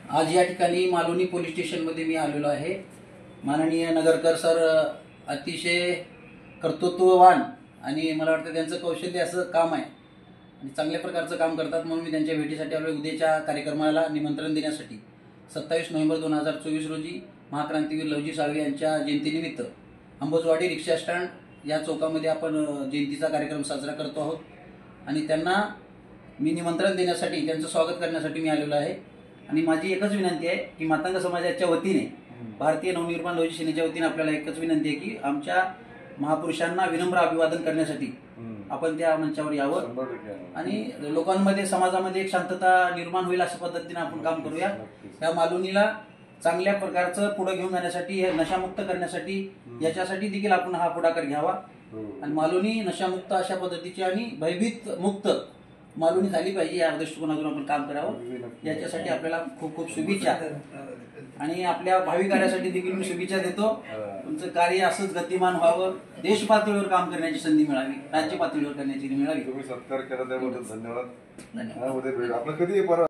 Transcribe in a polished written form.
आज या ठिकाणी मालवणी पोलीस स्टेशनमध्ये मी आलेलो आहे। माननीय नगरकर सर अतिशय कर्तृत्ववान आणि मला वाटतं त्यांचं कौशल्य असं काम आहे आणि चांगल्या प्रकारचं काम करतात, म्हणून मी त्यांच्या भेटीसाठी आलो। उद्याच्या कार्यक्रमाला निमंत्रण देण्यासाठी 27 नोव्हेंबर 2024 रोजी महाक्रांतीवीर लवजी साळवे यांच्या जयंतीनिमित्त अंबोजवाडी रिक्षा स्टँड या चौकामध्ये आपण जयंतीचा कार्यक्रम साजरा करतो आहोत आणि त्यांना मी निमंत्रण देण्यासाठी त्यांचं स्वागत करण्यासाठी मी आलेलो आहे। आणि माझी एकच विनंती आहे की मातंग समाजाच्या वतीने भारतीय नवनिर्माण लवजी सेनेच्या वतीने आपल्याला एकच विनंती आहे की आमच्या महापुरुषांना विनम्र अभिवादन करण्यासाठी आपण त्या मंचावर यावं आणि लोकांमध्ये समाजामध्ये एक शांतता निर्माण होईल अशा पद्धतीने आपण काम करूया। या मालवणीला चांगल्या प्रकारचं पुढे घेऊन जाण्यासाठी, नशामुक्त करण्यासाठी याच्यासाठी देखील आपण हा पुढाकार घ्यावा आणि मालवणी नशामुक्त अशा पद्धतीची आणि भयभीत मुक्त मालवणी झाली पाहिजे या दृष्टिकोनातून आपण काम करावं। याच्यासाठी आपल्याला खूप खूप शुभेच्छा आणि आपल्या भावी कार्यासाठी देखील मी शुभेच्छा देतो। तुमचं कार्य असंच गतिमान व्हावं, देश पातळीवर काम करण्याची संधी मिळावी, राज्य पातळीवर करण्याची मिळावी। तुम्ही सत्कार केला त्याबद्दल धन्यवाद।